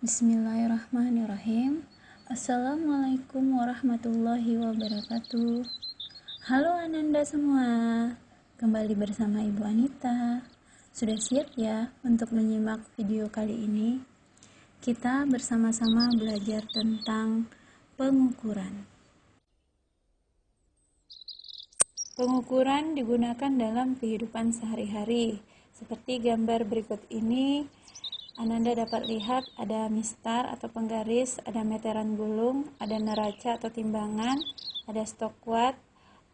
Bismillahirrahmanirrahim. Assalamualaikum warahmatullahi wabarakatuh. Halo Ananda semua, kembali bersama Ibu Anita. Sudah siap ya untuk menyimak video kali ini? Kita bersama-sama belajar tentang pengukuran. Pengukuran digunakan dalam kehidupan sehari-hari. Seperti gambar berikut ini, Ananda dapat lihat ada mistar atau penggaris, ada meteran gulung, ada neraca atau timbangan, ada stok watt,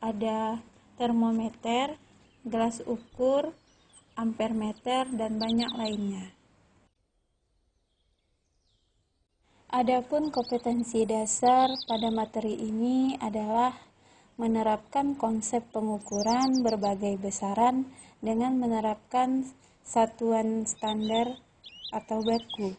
ada termometer, gelas ukur, ampermeter, dan banyak lainnya. Adapun kompetensi dasar pada materi ini adalah menerapkan konsep pengukuran berbagai besaran dengan menerapkan satuan standar atau baku.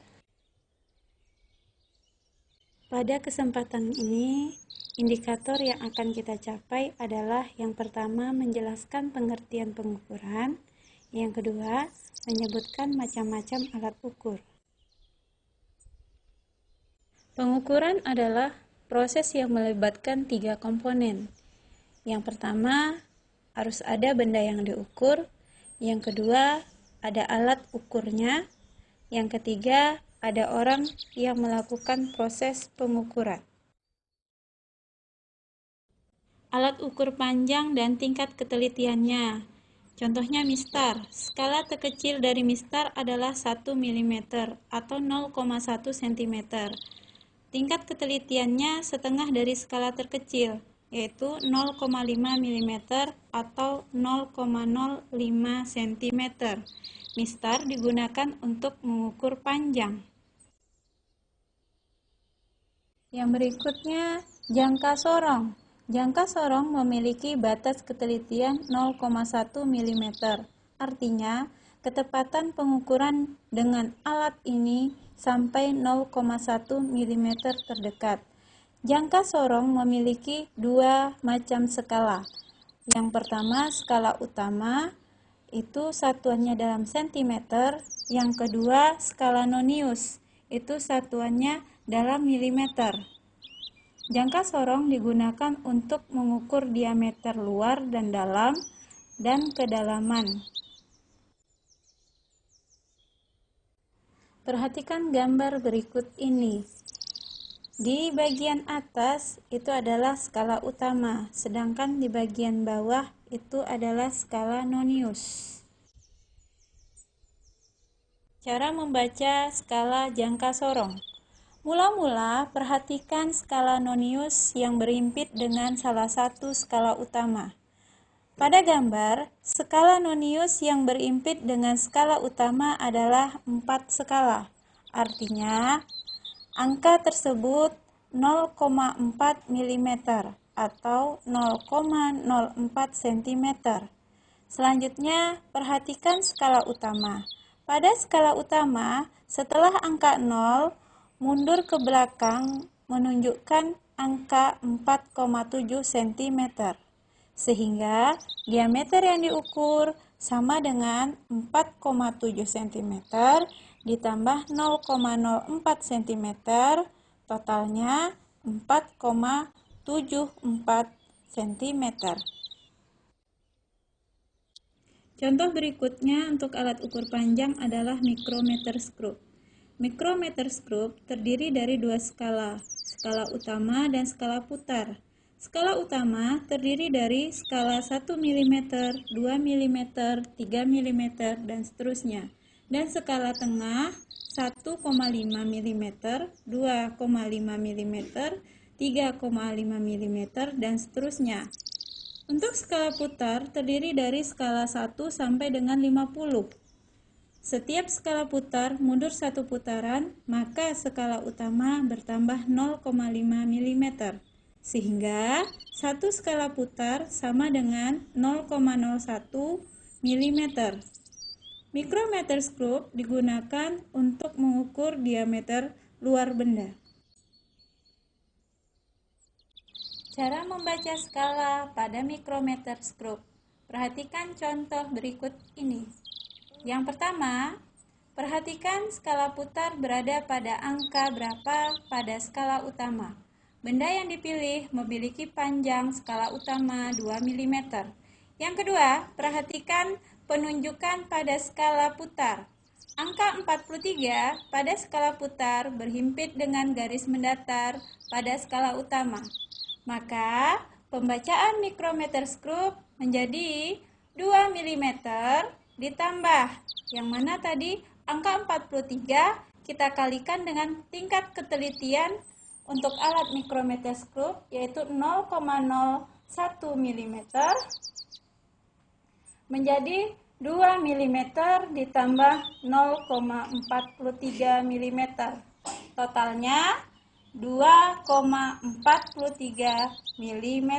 Pada kesempatan ini, indikator yang akan kita capai adalah yang pertama menjelaskan pengertian pengukuran, yang kedua menyebutkan macam-macam alat ukur. Pengukuran adalah proses yang melibatkan 3 komponen. Yang pertama, harus ada benda yang diukur. Yang kedua, ada alat ukurnya. Yang ketiga, ada orang yang melakukan proses pengukuran. Alat ukur panjang dan tingkat ketelitiannya. Contohnya mistar. Skala terkecil dari mistar adalah 1 mm atau 0,1 cm. Tingkat ketelitiannya setengah dari skala terkecil, yaitu 0,5 mm atau 0,05 cm. Mistar digunakan untuk mengukur panjang. Yang berikutnya, jangka sorong. Jangka sorong memiliki batas ketelitian 0,1 mm. Artinya, ketepatan pengukuran dengan alat ini sampai 0,1 mm terdekat. Jangka sorong memiliki 2 macam skala. Yang pertama, skala utama, itu satuannya dalam sentimeter. Yang kedua, skala nonius, itu satuannya dalam milimeter. Jangka sorong digunakan untuk mengukur diameter luar dan dalam dan kedalaman. Perhatikan gambar berikut ini. Di bagian atas itu adalah skala utama, sedangkan di bagian bawah itu adalah skala nonius. Cara membaca skala jangka sorong. Mula-mula perhatikan skala nonius yang berimpit dengan salah satu skala utama. Pada gambar, skala nonius yang berimpit dengan skala utama adalah 4 skala. Artinya, angka tersebut 0,4 mm atau 0,04 cm. Selanjutnya, perhatikan skala utama. Pada skala utama, setelah angka 0, mundur ke belakang menunjukkan angka 4,7 cm. Sehingga diameter yang diukur sama dengan 4,7 cm ditambah 0,04 cm, totalnya 4,74 cm. Contoh berikutnya untuk alat ukur panjang adalah mikrometer skrup. Mikrometer skrup terdiri dari 2 skala, skala utama dan skala putar. Skala utama terdiri dari skala 1 mm, 2 mm, 3 mm, dan seterusnya. Dan skala tengah 1,5 mm, 2,5 mm, 3,5 mm, dan seterusnya. Untuk skala putar terdiri dari skala 1 sampai dengan 50. Setiap skala putar mundur 1 putaran, maka skala utama bertambah 0,5 mm. Sehingga 1 skala putar sama dengan 0,01 mm. Mikrometer skrup digunakan untuk mengukur diameter luar benda. Cara membaca skala pada mikrometer skrup. Perhatikan contoh berikut ini. Yang pertama, Perhatikan skala putar berada pada angka berapa pada skala utama. Benda yang dipilih memiliki panjang skala utama 2 mm. Yang kedua, perhatikan penunjukan pada skala putar. Angka 43 pada skala putar berhimpit dengan garis mendatar pada skala utama. Maka, pembacaan mikrometer skrup menjadi 2 mm ditambah yang mana tadi angka 43 kita kalikan dengan tingkat ketelitian untuk alat mikrometer skrup yaitu 0,01 mm menjadi 2 mm ditambah 0,43 mm. Totalnya 2,43 mm.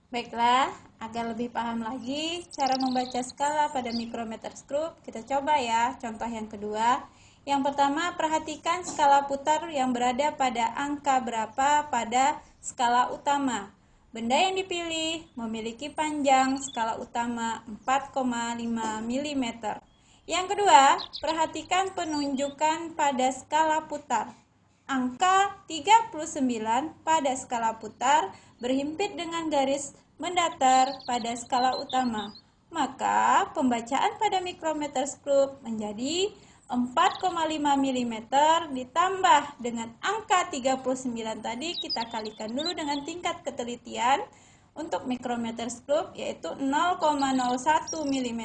Baiklah, agar lebih paham lagi cara membaca skala pada mikrometer skrup, kita coba ya contoh yang kedua. Yang pertama, perhatikan skala putar yang berada pada angka berapa pada skala utama. Benda yang dipilih memiliki panjang skala utama 4,5 mm. Yang kedua, perhatikan penunjukan pada skala putar. Angka 39 pada skala putar berhimpit dengan garis mendatar pada skala utama. Maka, pembacaan pada mikrometer skrup menjadi 4,5 mm ditambah dengan angka 39 tadi kita kalikan dulu dengan tingkat ketelitian untuk mikrometer skrup yaitu 0,01 mm,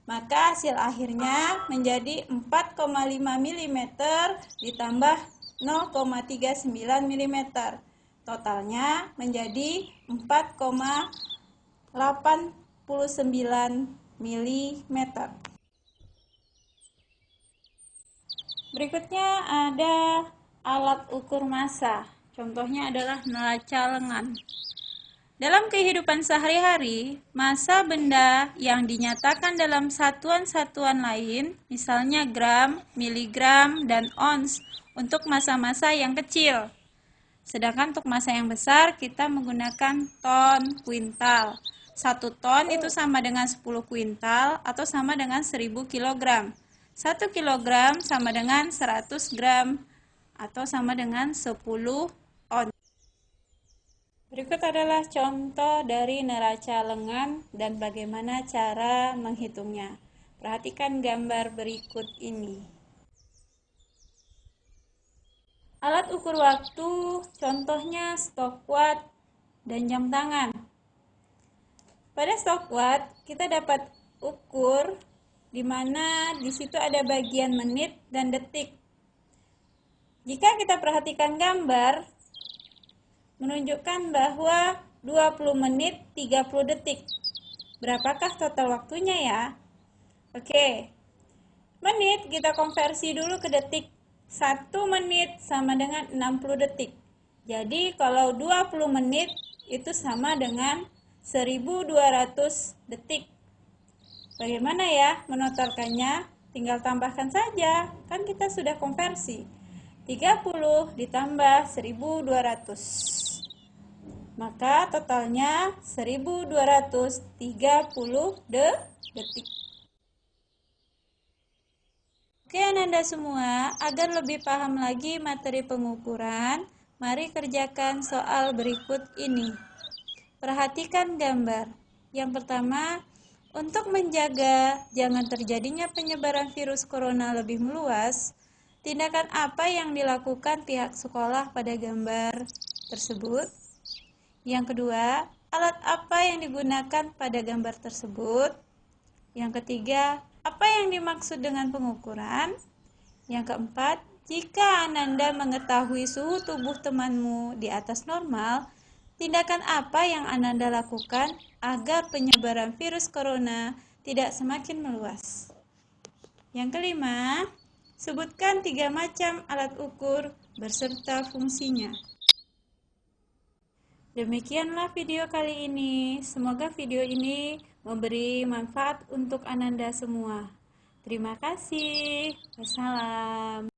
maka hasil akhirnya menjadi 4,5 mm ditambah 0,39 mm. Totalnya menjadi 4,89 mm. Berikutnya ada alat ukur massa. Contohnya adalah neraca lengan. Dalam kehidupan sehari-hari, massa benda yang dinyatakan dalam satuan-satuan lain, misalnya gram, miligram, dan ons, untuk massa-massa yang kecil. Sedangkan untuk massa yang besar, kita menggunakan ton, kuintal. 1 ton itu sama dengan 10 kuintal atau sama dengan 1000 kilogram. 1 kilogram sama dengan 100 gram atau sama dengan 10 ons. Berikut adalah contoh dari neraca lengan dan bagaimana cara menghitungnya. Perhatikan gambar berikut ini. Alat ukur waktu, contohnya stopwatch dan jam tangan. Pada stopwatch, kita dapat ukur di mana di situ ada bagian menit dan detik. Jika kita perhatikan gambar, menunjukkan bahwa 20 menit 30 detik. Berapakah total waktunya ya? Oke, menit kita konversi dulu ke detik. 1 menit sama dengan 60 detik. Jadi kalau 20 menit itu sama dengan 1200 detik. Bagaimana ya menotalkannya? Tinggal tambahkan saja, kan kita sudah konversi. 30 ditambah 1200. Maka totalnya 1230 detik. Oke Ananda semua, agar lebih paham lagi materi pengukuran, mari kerjakan soal berikut ini. Perhatikan gambar. Yang pertama, untuk menjaga jangan terjadinya penyebaran virus corona lebih meluas, tindakan apa yang dilakukan pihak sekolah pada gambar tersebut? Yang kedua, alat apa yang digunakan pada gambar tersebut? Yang ketiga, apa yang dimaksud dengan pengukuran? Yang keempat, jika Ananda mengetahui suhu tubuh temanmu di atas normal, tindakan apa yang Ananda lakukan agar penyebaran virus corona tidak semakin meluas? Yang kelima, sebutkan 3 macam alat ukur beserta fungsinya. Demikianlah video kali ini. Semoga video ini memberi manfaat untuk Ananda semua. Terima kasih. Wassalam.